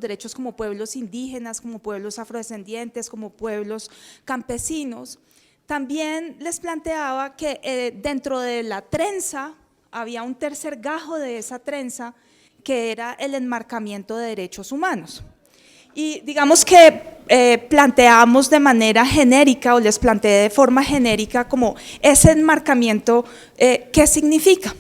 derechos como pueblos indígenas, como pueblos afrodescendientes, como pueblos campesinos, también les planteaba que dentro de la trenza había un tercer gajo de esa trenza, que era el enmarcamiento de derechos humanos. Y digamos que planteamos de manera genérica, o les planteé de forma genérica, como ese enmarcamiento, ¿qué significa?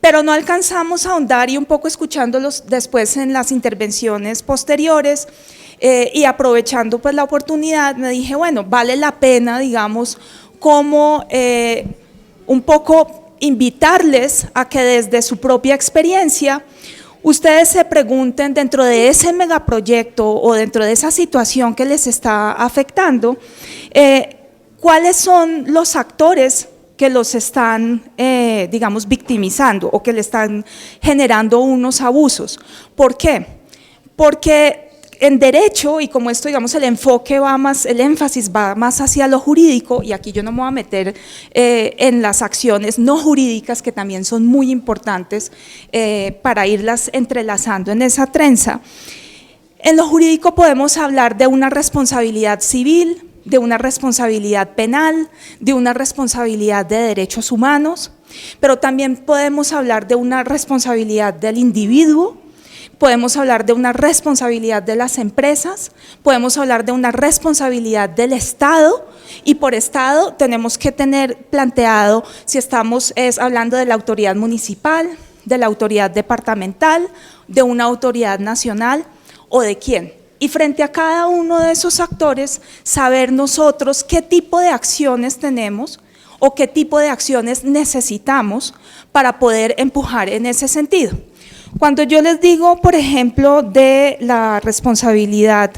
Pero no alcanzamos a ahondar, y un poco escuchándolos después en las intervenciones posteriores, y aprovechando pues la oportunidad, me dije, bueno, vale la pena, digamos, como un poco invitarles a que desde su propia experiencia ustedes se pregunten dentro de ese megaproyecto o dentro de esa situación que les está afectando, cuáles son los actores que los están, digamos, victimizando o que le están generando unos abusos. ¿Por qué? Porque en derecho, y como esto, digamos, el enfoque va más, el énfasis va más hacia lo jurídico, y aquí yo no me voy a meter en las acciones no jurídicas, que también son muy importantes para irlas entrelazando en esa trenza. En lo jurídico podemos hablar de una responsabilidad civil, de una responsabilidad penal, de una responsabilidad de derechos humanos, pero también podemos hablar de una responsabilidad del individuo. Podemos hablar de una responsabilidad de las empresas, podemos hablar de una responsabilidad del Estado, y por Estado tenemos que tener planteado si estamos hablando de la autoridad municipal, de la autoridad departamental, de una autoridad nacional o de quién. Y frente a cada uno de esos actores, saber nosotros qué tipo de acciones tenemos o qué tipo de acciones necesitamos para poder empujar en ese sentido. Cuando yo les digo, por ejemplo, de la responsabilidad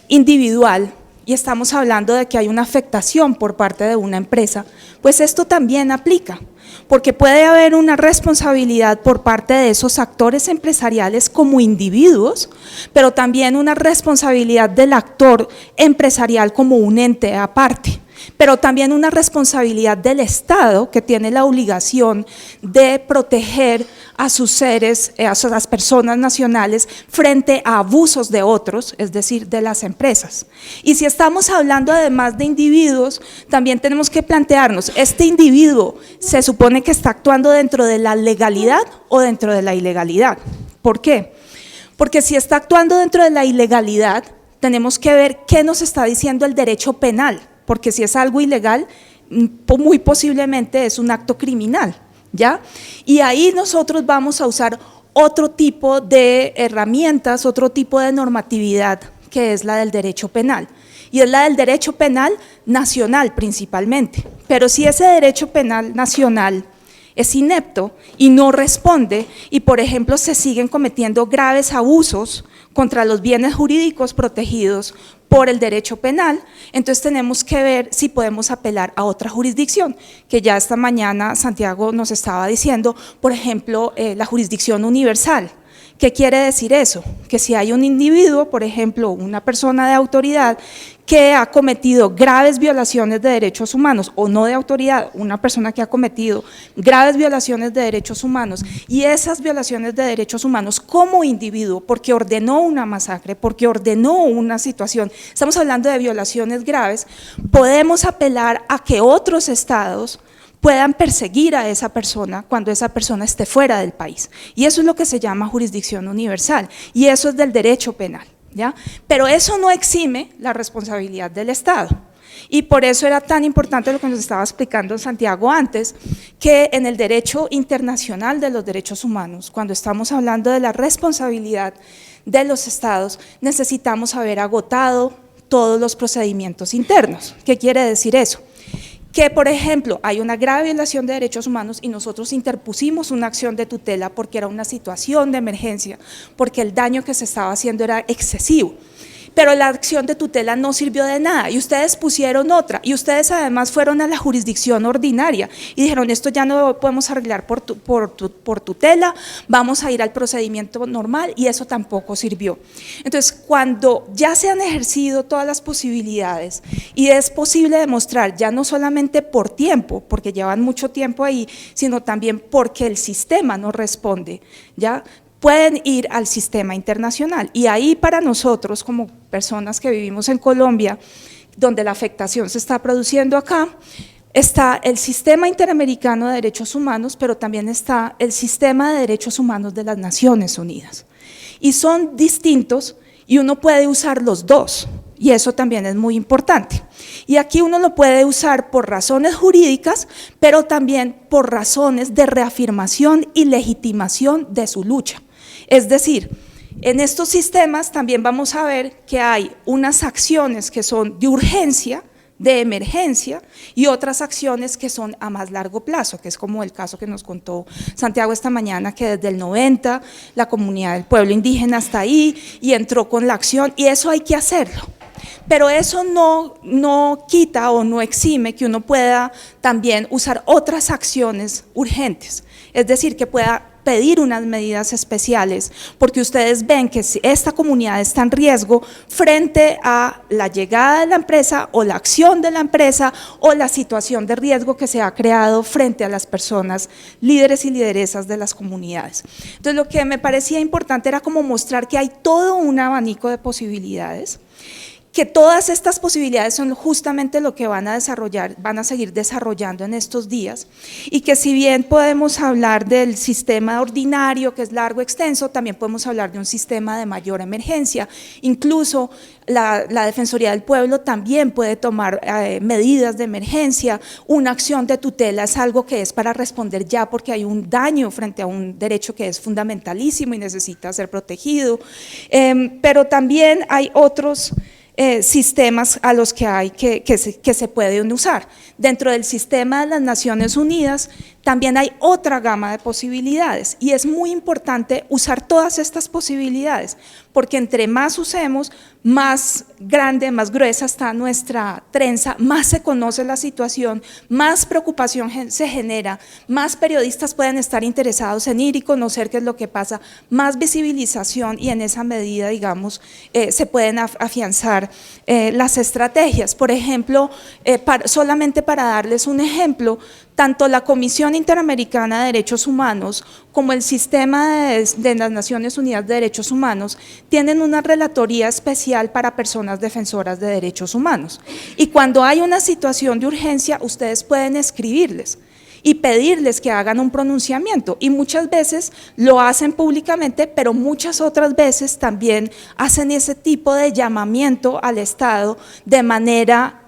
individual, y estamos hablando de que hay una afectación por parte de una empresa, pues esto también aplica, porque puede haber una responsabilidad por parte de esos actores empresariales como individuos, pero también una responsabilidad del actor empresarial como un ente aparte, pero también una responsabilidad del Estado, que tiene la obligación de proteger a sus seres, a las personas nacionales frente a abusos de otros, es decir, de las empresas. Y si estamos hablando además de individuos, también tenemos que plantearnos, ¿este individuo se supone que está actuando dentro de la legalidad o dentro de la ilegalidad? ¿Por qué? Porque si está actuando dentro de la ilegalidad, tenemos que ver qué nos está diciendo el derecho penal, porque si es algo ilegal, muy posiblemente es un acto criminal, ¿ya? Y ahí nosotros vamos a usar otro tipo de herramientas, otro tipo de normatividad, que es la del derecho penal, y es la del derecho penal nacional principalmente. Pero si ese derecho penal nacional es inepto y no responde, y por ejemplo se siguen cometiendo graves abusos contra los bienes jurídicos protegidos por el derecho penal, entonces tenemos que ver si podemos apelar a otra jurisdicción, que ya esta mañana Santiago nos estaba diciendo, por ejemplo, la jurisdicción universal. ¿Qué quiere decir eso? Que si hay un individuo, por ejemplo, una persona de autoridad que ha cometido graves violaciones de derechos humanos, o no de autoridad, una persona que ha cometido graves violaciones de derechos humanos, y esas violaciones de derechos humanos como individuo, porque ordenó una masacre, porque ordenó una situación, estamos hablando de violaciones graves, podemos apelar a que otros estados puedan perseguir a esa persona cuando esa persona esté fuera del país. Y eso es lo que se llama jurisdicción universal, y eso es del derecho penal, ¿ya? Pero eso no exime la responsabilidad del Estado. Y por eso era tan importante lo que nos estaba explicando Santiago antes, que en el derecho internacional de los derechos humanos, cuando estamos hablando de la responsabilidad de los estados, necesitamos haber agotado todos los procedimientos internos. ¿Qué quiere decir eso? Que, por ejemplo, hay una grave violación de derechos humanos y nosotros interpusimos una acción de tutela porque era una situación de emergencia, porque el daño que se estaba haciendo era excesivo. Pero la acción de tutela no sirvió de nada y ustedes pusieron otra, y ustedes además fueron a la jurisdicción ordinaria y dijeron, esto ya no lo podemos arreglar por tutela, vamos a ir al procedimiento normal, y eso tampoco sirvió. Entonces, cuando ya se han ejercido todas las posibilidades y es posible demostrar, ya no solamente por tiempo, porque llevan mucho tiempo ahí, sino también porque el sistema no responde, ¿ya?, pueden ir al sistema internacional. Y ahí para nosotros, como personas que vivimos en Colombia, donde la afectación se está produciendo acá, está el Sistema Interamericano de Derechos Humanos, pero también está el Sistema de Derechos Humanos de las Naciones Unidas. Y son distintos y uno puede usar los dos, y eso también es muy importante. Y aquí uno lo puede usar por razones jurídicas, pero también por razones de reafirmación y legitimación de su lucha. Es decir, en estos sistemas también vamos a ver que hay unas acciones que son de urgencia, de emergencia, y otras acciones que son a más largo plazo, que es como el caso que nos contó Santiago esta mañana, que desde el 90 la comunidad del pueblo indígena está ahí y entró con la acción, y eso hay que hacerlo. Pero eso no quita o no exime que uno pueda también usar otras acciones urgentes, es decir, que pueda pedir unas medidas especiales, porque ustedes ven que si esta comunidad está en riesgo frente a la llegada de la empresa o la acción de la empresa o la situación de riesgo que se ha creado frente a las personas líderes y lideresas de las comunidades. Entonces, lo que me parecía importante era como mostrar que hay todo un abanico de posibilidades, que todas estas posibilidades son justamente lo que van a seguir desarrollando en estos días, y que si bien podemos hablar del sistema ordinario, que es largo, extenso, también podemos hablar de un sistema de mayor emergencia. Incluso la Defensoría del Pueblo también puede tomar medidas de emergencia. Una acción de tutela es algo que es para responder ya, porque hay un daño frente a un derecho que es fundamentalísimo y necesita ser protegido, pero también hay otros sistemas a los que hay que se pueden usar. Dentro del sistema de las Naciones Unidas también hay otra gama de posibilidades, y es muy importante usar todas estas posibilidades, porque entre más usemos, más grande, más gruesa está nuestra trenza, más se conoce la situación, más preocupación se genera, más periodistas pueden estar interesados en ir y conocer qué es lo que pasa, más visibilización, y en esa medida, digamos, se pueden afianzar las estrategias. Por ejemplo, solamente para darles un ejemplo, tanto la Comisión Interamericana de Derechos Humanos como el Sistema de las Naciones Unidas de Derechos Humanos tienen una relatoría especial para personas defensoras de derechos humanos. Y cuando hay una situación de urgencia, ustedes pueden escribirles y pedirles que hagan un pronunciamiento, y muchas veces lo hacen públicamente, pero muchas otras veces también hacen ese tipo de llamamiento al Estado de manera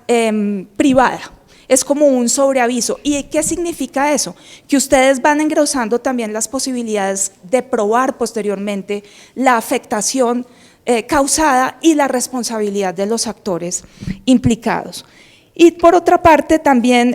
privada. Es como un sobreaviso. ¿Y qué significa eso? Que ustedes van engrosando también las posibilidades de probar posteriormente la afectación causada y la responsabilidad de los actores implicados. Y por otra parte también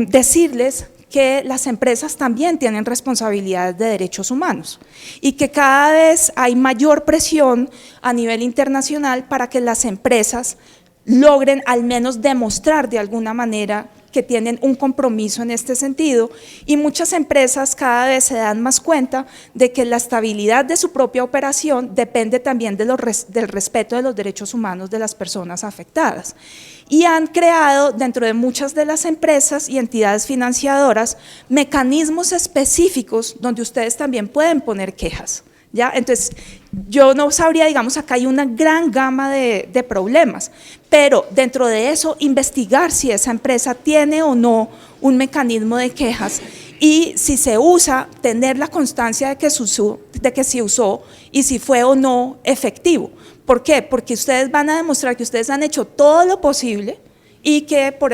decirles que las empresas también tienen responsabilidades de derechos humanos, y que cada vez hay mayor presión a nivel internacional para que las empresas logren al menos demostrar de alguna manera que tienen un compromiso en este sentido, y muchas empresas cada vez se dan más cuenta de que la estabilidad de su propia operación depende también del respeto de los derechos humanos de las personas afectadas, y han creado dentro de muchas de las empresas y entidades financiadoras mecanismos específicos donde ustedes también pueden poner quejas. ¿Ya? Entonces, yo no sabría, digamos, acá hay una gran gama de problemas, pero dentro de eso investigar si esa empresa tiene o no un mecanismo de quejas, y si se usa, tener la constancia de que se usó y si fue o no efectivo. ¿Por qué? Porque ustedes van a demostrar que ustedes han hecho todo lo posible, y que por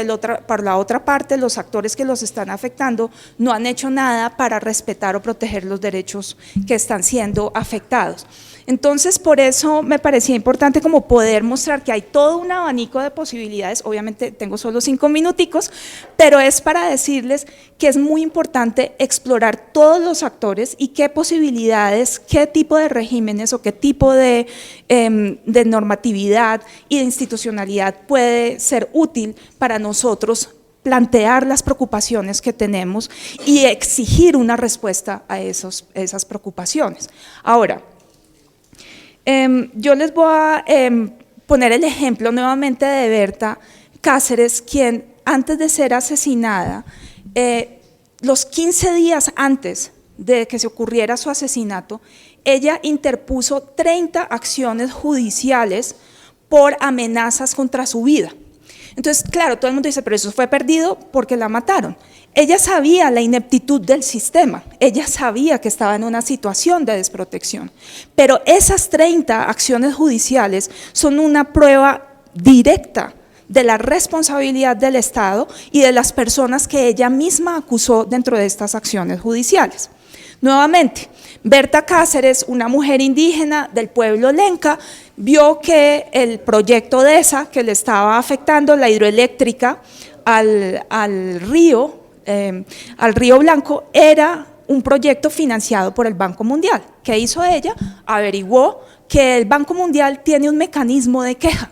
la otra parte los actores que los están afectando no han hecho nada para respetar o proteger los derechos que están siendo afectados. Entonces, por eso me parecía importante como poder mostrar que hay todo un abanico de posibilidades. Obviamente tengo solo 5 minuticos, pero es para decirles que es muy importante explorar todos los actores y qué posibilidades, qué tipo de regímenes o qué tipo de normatividad y de institucionalidad puede ser útil para nosotros plantear las preocupaciones que tenemos y exigir una respuesta a esas preocupaciones. Ahora, yo les voy a poner el ejemplo nuevamente de Berta Cáceres, quien antes de ser asesinada, los 15 días antes de que se ocurriera su asesinato, ella interpuso 30 acciones judiciales por amenazas contra su vida. Entonces, claro, todo el mundo dice, pero eso fue perdido porque la mataron. Ella sabía la ineptitud del sistema, ella sabía que estaba en una situación de desprotección, pero esas 30 acciones judiciales son una prueba directa de la responsabilidad del Estado y de las personas que ella misma acusó dentro de estas acciones judiciales. Nuevamente, Berta Cáceres, una mujer indígena del pueblo Lenca, vio que el proyecto DESA, que le estaba afectando la hidroeléctrica al río Blanco, era un proyecto financiado por el Banco Mundial. ¿Qué hizo ella? Averiguó que el Banco Mundial tiene un mecanismo de queja.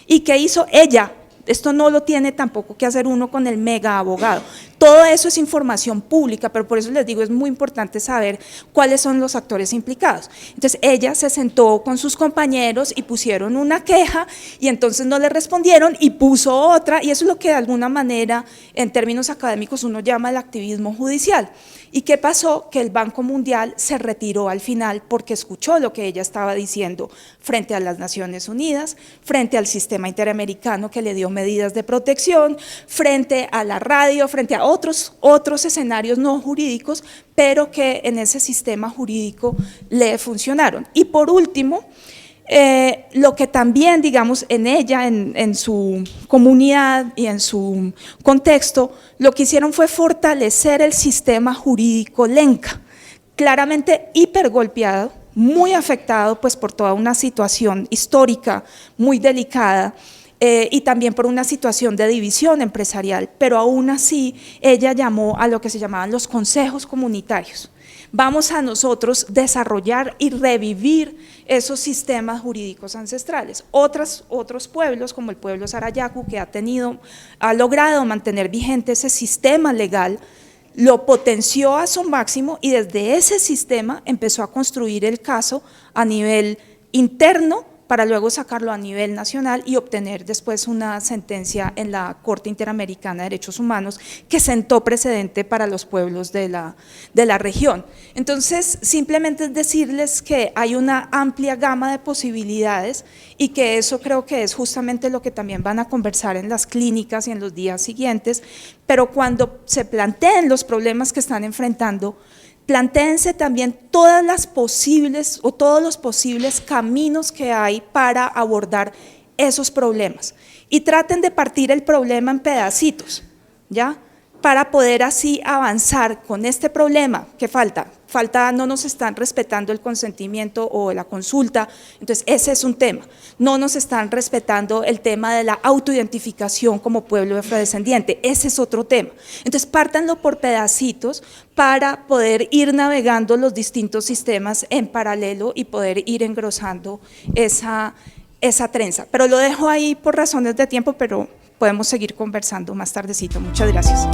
¿Y qué hizo ella? Esto no lo tiene tampoco que hacer uno con el mega abogado. Todo eso es información pública, pero por eso les digo, es muy importante saber cuáles son los actores implicados. Entonces ella se sentó con sus compañeros y pusieron una queja y entonces no le respondieron y puso otra, y eso es lo que de alguna manera en términos académicos uno llama el activismo judicial. ¿Y qué pasó? Que el Banco Mundial se retiró al final porque escuchó lo que ella estaba diciendo frente a las Naciones Unidas, frente al sistema interamericano que le dio medidas de protección, frente a la radio, frente a otros escenarios no jurídicos, pero que en ese sistema jurídico le funcionaron. Y por último, lo que también, digamos, en ella, en su comunidad y en su contexto, lo que hicieron fue fortalecer el sistema jurídico lenca, claramente hipergolpeado, muy afectado pues por toda una situación histórica muy delicada, y también por una situación de división empresarial, pero aún así ella llamó a lo que se llamaban los consejos comunitarios. Vamos a nosotros desarrollar y revivir esos sistemas jurídicos ancestrales. Otros pueblos, como el pueblo Sarayaku, que ha logrado mantener vigente ese sistema legal, lo potenció a su máximo y desde ese sistema empezó a construir el caso a nivel interno para luego sacarlo a nivel nacional y obtener después una sentencia en la Corte Interamericana de Derechos Humanos que sentó precedente para los pueblos de la región. Entonces, simplemente es decirles que hay una amplia gama de posibilidades y que eso creo que es justamente lo que también van a conversar en las clínicas y en los días siguientes, pero cuando se planteen los problemas que están enfrentando, plantéense también todas las posibles o todos los posibles caminos que hay para abordar esos problemas y traten de partir el problema en pedacitos, ¿ya? Para poder así avanzar con este problema que falta, no nos están respetando el consentimiento o la consulta, entonces ese es un tema, no nos están respetando el tema de la autoidentificación como pueblo afrodescendiente, ese es otro tema, entonces pártanlo por pedacitos para poder ir navegando los distintos sistemas en paralelo y poder ir engrosando esa trenza, pero lo dejo ahí por razones de tiempo, pero podemos seguir conversando más tardecito. Muchas gracias.